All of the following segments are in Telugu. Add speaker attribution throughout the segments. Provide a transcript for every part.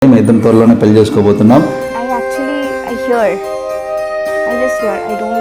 Speaker 1: మేము ఇద్దరం త్వరలోనే పెళ్లి చేసుకోబోతున్నాం.
Speaker 2: I hear. I just hear. I don't.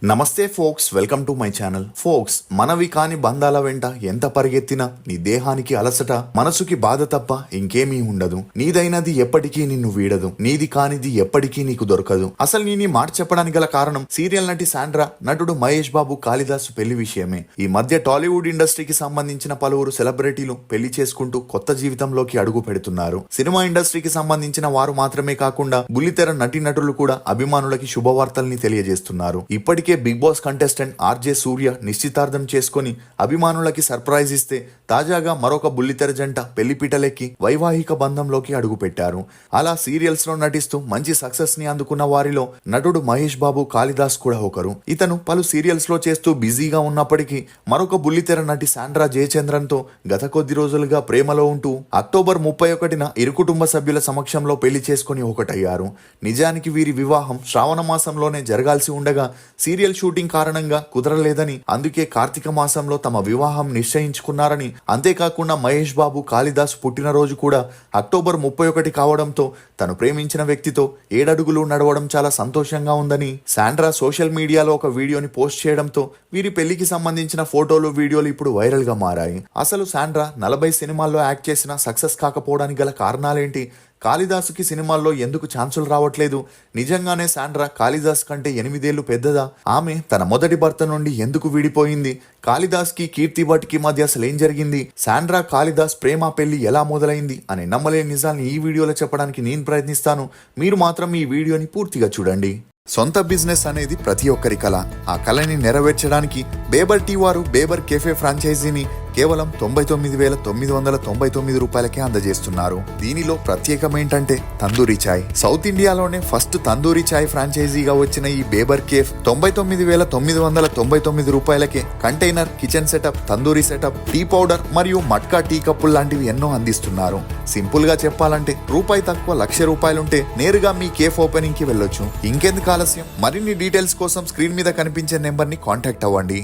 Speaker 3: నమస్తే folks, welcome to my channel. Folks, మనవి కాని బంధాల వెంట ఎంత పరిగెత్తినా నీ దేహానికి అలసట, మనసుకి బాధ తప్ప ఇంకేమీ ఉండదు. నీదైనది ఎప్పటికీ నిన్ను వీడదు, నీది కానిది ఎప్పటికీ నీకు దొరకదు. అసలు నేను ఈ మాట చెప్పడానికి గల కారణం సీరియల్ నటి శాండ్రా, నటుడు మహేష్ బాబు కాళిదాసు పెళ్లి విషయమే. ఈ మధ్య టాలీవుడ్ ఇండస్ట్రీకి సంబంధించిన పలువురు సెలబ్రిటీలు పెళ్లి చేసుకుంటూ కొత్త జీవితంలోకి అడుగు పెడుతున్నారు. సినిమా ఇండస్ట్రీకి సంబంధించిన వారు మాత్రమే కాకుండా బుల్లితెర నటీనటులు కూడా అభిమానులకి శుభవార్తల్ని తెలియజేస్తున్నారు. ఇప్పటికే బిగ్ బాస్ కంటెస్టెంట్ ఆర్జే సూర్య నిశ్చితార్థం చేసుకుని అభిమానులకి సర్ప్రైజ్ ఇస్తే, తాజాగా మరొక బుల్లితెర జంట పెళ్లిపీటలెక్కి వైవాహిక బంధంలోకి అడుగుపెట్టారు. అలా సీరియల్స్ లో నటిస్తూ మంచి సక్సెస్ ని అందుకున్న వారిలో నటుడు మహేష్ బాబు కాళిదాస్ కూడా ఒకరు. ఇతను పలు సీరియల్స్ లో చేస్తూ బిజీగా ఉన్నప్పటికీ మరొక బుల్లితెర నటి శాండ్రా జయచంద్రన్ తో గత కొద్ది రోజులుగా ప్రేమలో ఉంటూ అక్టోబర్ 31న ఇరు కుటుంబ సభ్యుల సమక్షంలో పెళ్లి చేసుకుని ఒకటయ్యారు. నిజానికి వీరి వివాహం శ్రావణ మాసంలోనే జరగాల్సి ఉండగా సీరియల్ షూటింగ్ కారణంగా కుదరలేదని, అందుకే కార్తీక మాసంలో తమ వివాహం నిశ్చయించుకున్నారని, అంతేకాకుండా మహేష్ బాబు కాళిదాస్ పుట్టినరోజు కూడా అక్టోబర్ 31 కావడంతో తను ప్రేమించిన వ్యక్తితో 7 అడుగులు నడవడం చాలా సంతోషంగా ఉందని శాండ్రా సోషల్ మీడియాలో ఒక వీడియోని పోస్ట్ చేయడంతో వీరి పెళ్లికి సంబంధించిన ఫోటోలు, వీడియోలు ఇప్పుడు వైరల్ గా మారాయి. అసలు శాండ్రా 40 సినిమాల్లో యాక్ట్ చేసినా సక్సెస్ కాకపోవడానికి గల కారణాలేంటి? కాళిదాసుకి సినిమాల్లో ఎందుకు ఛాన్సులు రావట్లేదు? నిజంగానే శాండ్రా కాళిదాస్ కంటే 8 ఏళ్లు పెద్దదా? ఆమె తన మొదటి భర్త నుండి ఎందుకు విడిపోయింది? కాళిదాస్ కి కీర్తి భట్కి మధ్య అసలు ఏం జరిగింది? శాండ్రా కాళిదాస్ ప్రేమ పెళ్లి ఎలా మొదలైంది అనే నమ్మలేని నిజాన్ని ఈ వీడియోలో చెప్పడానికి నేను ప్రయత్నిస్తాను. మీరు మాత్రం ఈ వీడియోని పూర్తిగా చూడండి. సొంత బిజినెస్ అనేది ప్రతి ఒక్కరి కళ. ఆ కళని నెరవేర్చడానికి బేబర్ టీ వారు బేబర్ కెఫే ఫ్రాంచైజీని కేవలం 99,999 రూపాయలకే అందజేస్తున్నారు. దీనిలో ప్రత్యేకమేంటంటే తందూరి చాయ్. సౌత్ ఇండియాలోనే ఫస్ట్ తందూరి చాయ్ ఫ్రాంచైజీగా వచ్చిన ఈ బేబర్ కేఫ్ 99,999 రూపాయలకే container, kitchen setup, tandoori setup, tea powder మరియు మట్కా టీ కప్పులు లాంటివి ఎన్నో అందిస్తున్నారు. సింపుల్ గా చెప్పాలంటే రూపాయి తక్కువ ₹1,00,000 నేరుగా మీ కేఫ్ ఓపెనింగ్ కి వెళ్ళొచ్చు. ఇంకెందుకు ఆలస్యం? మరిన్ని డీటెయిల్స్ కోసం స్క్రీన్ మీద కనిపించే నెంబర్ ని కాంటాక్ట్ అవ్వండి.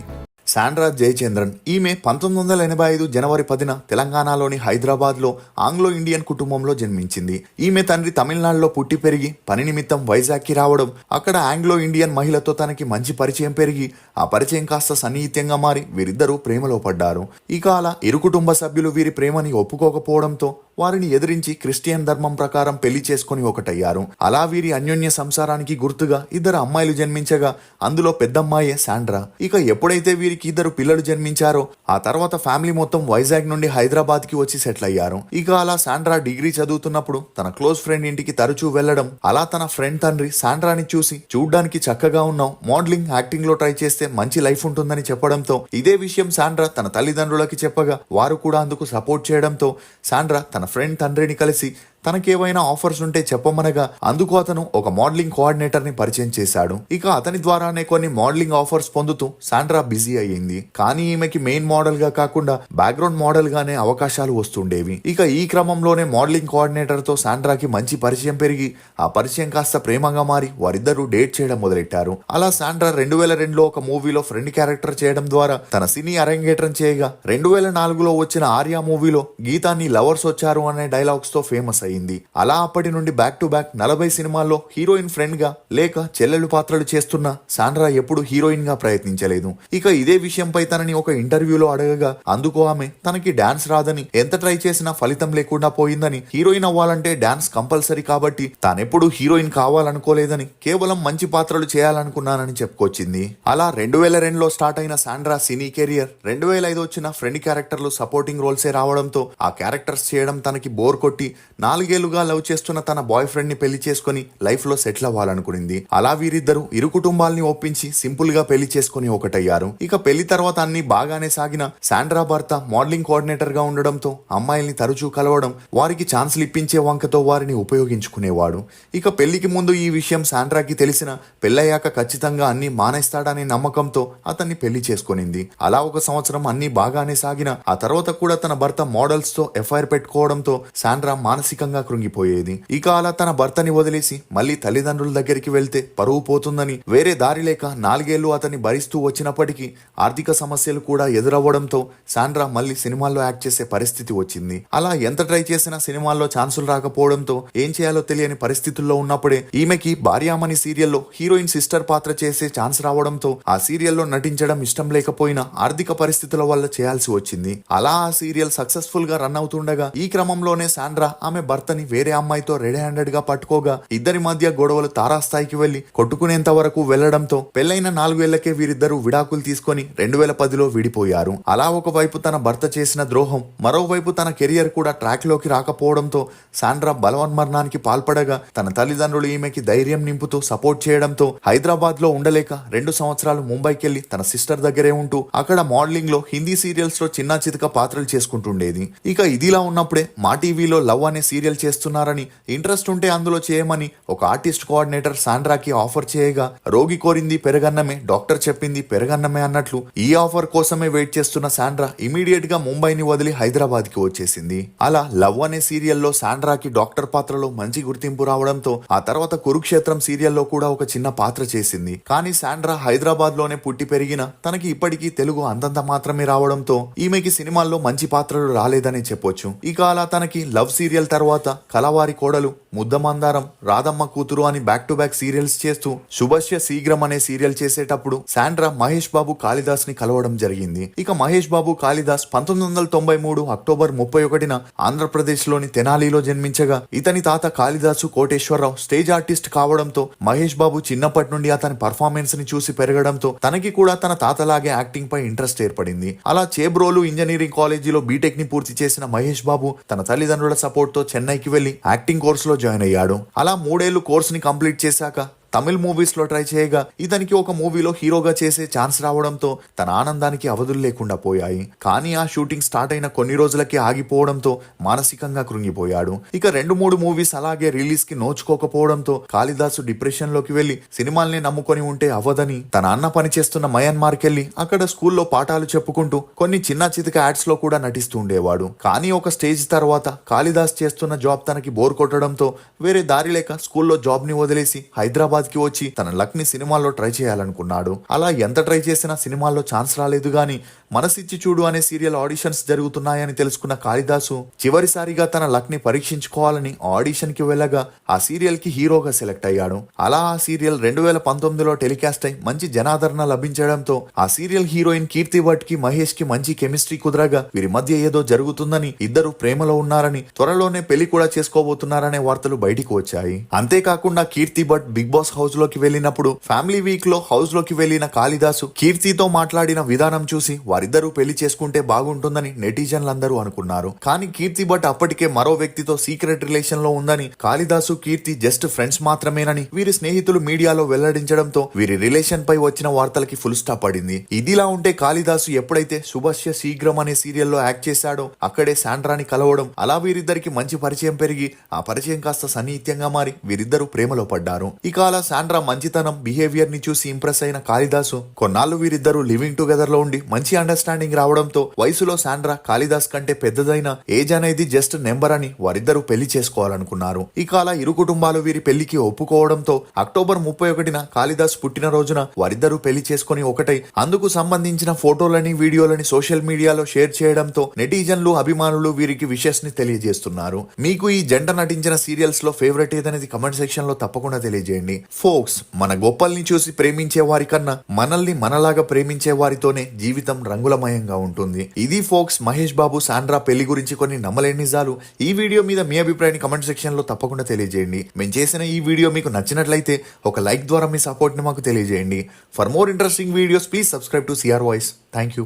Speaker 3: శాండ్రా జయచంద్రన్. ఈమె 1985 జనవరి 10న తెలంగాణలోని హైదరాబాద్ లో ఆంగ్లో ఇండియన్ కుటుంబంలో జన్మించింది. ఈమె తండ్రి తమిళనాడులో పుట్టి పెరిగి పని నిమిత్తం వైజాగ్ కి రావడం, అక్కడ ఆంగ్లో ఇండియన్ మహిళతో తనకి మంచి పరిచయం పెరిగి ఆ పరిచయం కాస్త సన్నిహిత్యంగా మారి వీరిద్దరూ ప్రేమలో పడ్డారు. ఇక అలా ఇరు కుటుంబ సభ్యులు వీరి ప్రేమని ఒప్పుకోకపోవడంతో వారిని ఎదిరించి క్రిస్టియన్ ధర్మం ప్రకారం పెళ్లి చేసుకుని ఒకటయ్యారు. అలా వీరి అన్యోన్య సంసారానికి గుర్తుగా 2 అమ్మాయిలు జన్మించగా అందులో పెద్దమ్మాయే శాండ్రా. ఇక ఎప్పుడైతే వీరికి 2 పిల్లలు జన్మించారో ఆ తర్వాత ఫ్యామిలీ మొత్తం వైజాగ్ నుండి హైదరాబాద్ కి వచ్చి సెటిల్ అయ్యారు. ఇక అలా శాండ్రా డిగ్రీ చదువుతున్నప్పుడు తన క్లోజ్ ఫ్రెండ్ ఇంటికి తరచూ వెళ్లడం, అలా తన ఫ్రెండ్ తండ్రి శాండ్రాని చూసి చూడ్డానికి చక్కగా ఉన్నావు, మోడలింగ్, యాక్టింగ్ లో ట్రై చేస్తే మంచి లైఫ్ ఉంటుందని చెప్పడంతో ఇదే విషయం శాండ్రా తన తల్లిదండ్రులకి చెప్పగా వారు కూడా అందుకు సపోర్ట్ చేయడంతో శాండ్రా తన ఫ్రెండ్ తండ్రిని కలిసి తనకేవైనా ఆఫర్స్ ఉంటే చెప్పమనగా అందుకు అతను ఒక మోడలింగ్ కోఆర్డినేటర్ ని పరిచయం చేశాడు. ఇక అతని ద్వారానే కొన్ని మోడలింగ్ ఆఫర్స్ పొందుతూ శాండ్రా బిజీ అయ్యింది. కానీ ఈమెకి మెయిన్ మోడల్ గా కాకుండా బ్యాక్గ్రౌండ్ మోడల్ గానే అవకాశాలు వస్తుండేవి. ఇక ఈ క్రమంలోనే మోడలింగ్ కోఆర్డినేటర్ తో శాండ్రాకి మంచి పరిచయం పెరిగి ఆ పరిచయం కాస్త ప్రేమగా మారి వారిద్దరూ డేట్ చేయడం మొదలెట్టారు. అలా శాండ్రా 2002లో ఒక మూవీలో ఫ్రెండ్ క్యారెక్టర్ చేయడం ద్వారా తన సినీ అరంగేట్రం చేయగా 2004లో వచ్చిన ఆర్యా మూవీలో గీతాన్ని లవర్స్ వచ్చారు అనే డైలాగ్స్ తో ఫేమస్ అయ్యింది. అలా అప్పటి నుండి బ్యాక్ టు బ్యాక్ 40 సినిమాల్లో హీరోయిన్ ఫ్రెండ్ గా లేక చెల్లెలు పాత్రలు చేస్తున్న శాండ్రా ఎప్పుడు హీరోయిన్ గా ప్రయత్నించలేదు. ఇక ఇదే విషయంపై తనని ఒక ఇంటర్వ్యూలో అడగగా అందుకు ఆమె తనకి డాన్స్ రాదని, ఎంత ట్రై చేసినా ఫలితం లేకుండా పోయిందని, హీరోయిన్ అవ్వాలంటే డాన్స్ కంపల్సరీ కాబట్టి తానెప్పుడు హీరోయిన్ కావాలనుకోలేదని, కేవలం మంచి పాత్రలు చేయాలనుకున్నానని చెప్పుకొచ్చింది. అలా 2002లో స్టార్ట్ అయిన శాండ్రా సినీ కెరియర్ 2005 వచ్చిన ఫ్రెండ్ క్యారెక్టర్లు సపోర్టింగ్ రోల్సే రావడంతో ఆ క్యారెక్టర్స్ చేయడం తనకి బోర్ కొట్టి 4 4 ఏళ్లుగా లవ్ చేస్తున్న తన బాయ్ ఫ్రెండ్ ని పెళ్లి చేసుకుని లైఫ్ లో సెటిల్ అవ్వాలనుకునింది. అలా వీరిద్దరు ఇరు కుటుంబాల్ని ఒప్పించి సింపుల్ గా పెళ్లి చేసుకుని ఒకటయ్యారు. ఇక పెళ్లి తర్వాత అన్ని బాగానే సాగిన శాండ్రా భర్త మోడలింగ్ కోఆర్డినేటర్ గా ఉండడంతో అమ్మాయిల్ని తరచూ కలవడం, వారికి ఛాన్స్లు ఇప్పించే వంకతో వారిని ఉపయోగించుకునేవాడు. ఇక పెళ్లికి ముందు ఈ విషయం శాండ్రాకి తెలిసిన పెళ్ళయ్యాక ఖచ్చితంగా అన్ని మానేస్తాడనే నమ్మకంతో అతన్ని పెళ్లి చేసుకునింది. అలా 1 సంవత్సరం అన్ని బాగానే సాగిన ఆ తర్వాత కూడా తన భర్త మోడల్స్ తో ఎఫ్ఐఆర్ పెట్టుకోవడంతో శాండ్రా మానసికంగా కృంగిపోయేది. ఇక అలా తన భర్తని వదిలేసి మళ్ళీ తల్లిదండ్రుల దగ్గరికి వెళ్తే పరువు పోతుందని వేరే దారి లేక 4 ఏళ్లు అతన్ని భరిస్తూ వచ్చినప్పటికీ ఆర్థిక సమస్యలు కూడా ఎదురవ్వడంతో శాండ్రా మళ్ళీ సినిమాల్లో యాక్ట్ చేసే పరిస్థితి వచ్చింది. అలా ఎంత ట్రై చేసినా సినిమాల్లో ఛాన్సులు రాకపోవడంతో ఏం చేయాలో తెలియని పరిస్థితుల్లో ఉన్నప్పుడే ఈమెకి భార్యామణి సీరియల్లో హీరోయిన్ సిస్టర్ పాత్ర చేసే ఛాన్స్ రావడంతో ఆ సీరియల్లో నటించడం ఇష్టం లేకపోయినా ఆర్థిక పరిస్థితుల వల్ల చేయాల్సి వచ్చింది. అలా ఆ సీరియల్ సక్సెస్ఫుల్ గా రన్ అవుతుండగా ఈ క్రమంలోనే శాండ్రా ఆమె భర్తని వేరే అమ్మాయితో రెడీ హ్యాండెడ్ గా పట్టుకోగా ఇద్దరి మధ్య గొడవలు తారాస్థాయికి వెళ్లి కొట్టుకునేంత వరకు వెళ్లడంతో పెళ్లైన 4 ఏళ్లకే వీరిద్దరూ విడాకులు తీసుకొని 2010లో విడిపోయారు. అలా ఒకవైపు తన భర్త చేసిన ద్రోహం, మరోవైపు తన కెరియర్ కూడా ట్రాక్ లోకి రాకపోవడంతో శాండ్రా బలవన్మరణానికి పాల్పడగా తన తల్లిదండ్రులు ఈమెకి ధైర్యం నింపుతూ సపోర్ట్ చేయడంతో హైదరాబాద్ లో ఉండలేక 2 సంవత్సరాలు ముంబైకెళ్లి తన సిస్టర్ దగ్గరే ఉంటూ అక్కడ మోడలింగ్ లో హిందీ సీరియల్స్ లో చిన్న చితక పాత్రలు చేసుకుంటుండేది. ఇక ఇదిలా ఉన్నప్పుడే మా టీవీలో లవ్ అనే సీరియల్ చేస్తున్నారని, ఇంట్రెస్ట్ ఉంటే అందులో చేయమని ఒక ఆర్టిస్ట్ కోఆర్డినేటర్ శాండ్రాకి ఆఫర్ చేయగా రోగి కోరింది పెరగన్నమే, డాక్టర్ చెప్పింది పెరగన్నమే అన్నట్లు ఈ ఆఫర్ కోసమే వెయిట్ చేస్తున్న శాండ్రా ఇమీడియట్ గా ముంబైని వదిలి హైదరాబాద్ కి వచ్చేసింది. అలా లవ్ అనే సీరియల్లో శాండ్రాకి డాక్టర్ పాత్రలో మంచి గుర్తింపు రావడంతో ఆ తర్వాత కురుక్షేత్రం సీరియల్లో కూడా ఒక చిన్న పాత్ర చేసింది. కానీ శాండ్రా హైదరాబాద్ లోనే పుట్టి పెరిగిన తనకి ఇప్పటికీ తెలుగు అంతంత మాత్రమే రావడంతో ఈమెకి సినిమాల్లో మంచి పాత్రలు రాలేదని చెప్పొచ్చు. ఇక అలా తనకి లవ్ సీరియల్ తర్వాత కలవారి కోడలు, ముద్దమందారం, రాధమ్మ కూతురు అని బ్యాక్ టు బ్యాక్ సీరియల్స్ చేస్తూ శుభస్య శీఘ్రం అనే సీరియల్ చేసేటప్పుడు శాండ్రా మహేష్ బాబు కాళిదాస్ ని కలవడం జరిగింది. ఇక మహేష్ బాబు కాళిదాస్ 1993 అక్టోబర్ 31న ఆంధ్రప్రదేశ్ లోని తెనాలిలో జన్మించగా ఇతని తాత కాళిదాసు కోటేశ్వరరావు స్టేజ్ ఆర్టిస్ట్ కావడంతో మహేష్ బాబు చిన్నప్పటి నుండి అతని పర్ఫార్మెన్స్ ని చూసి పెరగడంతో తనకి కూడా తన తాతలాగే యాక్టింగ్ పై ఇంట్రెస్ట్ ఏర్పడింది. అలా చేబ్రోలు ఇంజనీరింగ్ కాలేజీలో బీటెక్ ని పూర్తి చేసిన మహేష్ బాబు తన తల్లిదండ్రుల సపోర్ట్ తో చెన్నైకి వెళ్లి యాక్టింగ్ కోర్సులో జాయిన్ అయ్యాడు. అలా 3 ఏళ్లు కోర్స్ ని కంప్లీట్ చేశాక తమిళ్ మూవీస్ లో ట్రై చేయగా ఇతనికి ఒక మూవీలో హీరోగా చేసే ఛాన్స్ రావడంతో తన ఆనందానికి అవధులు లేకుండా పోయాయి. కానీ ఆ షూటింగ్ స్టార్ట్ అయిన కొన్ని రోజులకే ఆగిపోవడంతో మానసికంగా కృంగిపోయాడు. ఇక 2-3 మూవీస్ అలాగే రిలీజ్ కి నోచుకోకపోవడంతో కాళిదాసు డిప్రెషన్ లోకి వెళ్లి సినిమాల్ని నమ్ముకొని ఉంటే అవ్వదని తన అన్న పనిచేస్తున్న మయన్మార్ కెళ్లి అక్కడ స్కూల్లో పాఠాలు చెప్పుకుంటూ కొన్ని చిన్న చితక యాడ్స్ లో కూడా నటిస్తూ ఉండేవాడు. కానీ ఒక స్టేజ్ తర్వాత కాళిదాస్ చేస్తున్న జాబ్ తనకి బోర్ కొట్టడంతో వేరే దారి లేక స్కూల్లో జాబ్ ని వదిలేసి హైదరాబాద్ కి వచ్చి తన లక్ ని సినిమాల్లో ట్రై చేయాలనుకున్నాడు. అలా ఎంత ట్రై చేసినా సినిమాల్లో ఛాన్స్ రాలేదు. గాని మనసిచ్చి చూడు అనే సీరియల్ ఆడిషన్స్ జరుగుతున్నాయని తెలుసుకున్న కాళిదాసు చివరిసారిగా తన లక్ ని పరీక్షించుకోవాలని ఆడిషన్ కి వెళ్ళగా ఆ సీరియల్ కి హీరోగా సెలెక్ట్ అయ్యాడు. అలా ఆ సీరియల్ 2019లో టెలికాస్ట్ అయి మంచి జనాదరణ లభించడంతో ఆ సీరియల్ హీరోయిన్ కీర్తి భట్ కి మహేష్ కి మంచి కెమిస్ట్రీ కుదరగా వీరి మధ్య ఏదో జరుగుతుందని, ఇద్దరు ప్రేమలో ఉన్నారని, త్వరలోనే పెళ్లి కూడా చేసుకోబోతున్నారనే వార్తలు బయటికి వచ్చాయి. అంతేకాకుండా కీర్తి భట్ బిగ్ బాస్ హౌస్ లోకి వెళ్ళినప్పుడు ఫ్యామిలీ వీక్ లో హౌస్ లోకి వెళ్లిన కాళిదాసు కీర్తితో మాట్లాడిన విధానం చూసి వారిద్దరూ పెళ్లి చేసుకుంటే బాగుంటుందని నెటిజన్లందరూ అనుకున్నారు. కానీ కీర్తి భట్ అప్పటికే మరో వ్యక్తితో సీక్రెట్ రిలేషన్ లో ఉందని, కాళిదాసు కీర్తి జస్ట్ ఫ్రెండ్స్ మాత్రమేనని వీరి స్నేహితులు మీడియాలో వెల్లడించడంతో వీరి రిలేషన్ పై వచ్చిన వార్తలకి ఫుల్ స్టాప్ పడింది. ఇదిలా ఉంటే కాళిదాసు ఎప్పుడైతే శుభస్య శీఘ్రం అనే సీరియల్లో యాక్ట్ చేశాడో అక్కడే శాండ్రాని కలవడం, అలా వీరిద్దరికి మంచి పరిచయం పెరిగి ఆ పరిచయం కాస్త సన్నిహిత్యంగా మారి వీరిద్దరూ ప్రేమలో పడ్డారు. ఇక అలా శాండ్రా మంచితనం, బిహేవియర్ ని చూసి ఇంప్రెస్ అయిన కాళిదాసు కొన్నాళ్ళు వీరిద్దరూ లివింగ్ టుగెదర్ లో ఉండి మంచి అండర్స్టాండింగ్ రావడంతో వయసులో శాండ్రా కాళిదాస్ కంటే పెద్దదైన ఏజ్ అనేది జస్ట్ నెంబర్ అని వారిద్దరూ పెళ్లి చేసుకోవాలనుకున్నారు. ఇక అలా ఇరు కుటుంబాలు వీరి పెళ్లికి ఒప్పుకోవడంతో అక్టోబర్ 31న కాళిదాస్ పుట్టినరోజున వారిద్దరూ పెళ్లి చేసుకుని ఒకటై అందుకు సంబంధించిన ఫోటోలని, వీడియోలని సోషల్ మీడియాలో షేర్ చేయడంతో నెటిజన్లు, అభిమానులు వీరికి విషెస్ ని తెలియజేస్తున్నారు. మీకు ఈ జంట నటించిన సీరియల్స్ లో ఫేవరెట్ ఏదనేది కమెంట్ సెక్షన్ లో తప్పకుండా తెలియజేయండి. ఫోక్స్, మన గొప్పల్ని చూసి ప్రేమించే వారి కన్నా మనల్ని మనలాగా ప్రేమించే వారితోనే జీవితం రంగులమయంగా ఉంటుంది. ఇది ఫోక్స్ మహేష్ బాబు శాండ్రా పెళ్లి గురించి కొన్ని నమ్మలేని నిజాలు. ఈ వీడియో మీద మీ అభిప్రాయాన్ని కమెంట్ సెక్షన్ లో తప్పకుండా తెలియజేయండి. మేము చేసిన ఈ వీడియో మీకు నచ్చినట్లయితే ఒక లైక్ ద్వారా మీ సపోర్ట్ ని మాకు తెలియజేయండి. For more interesting videos please subscribe to CR voice. Thank you.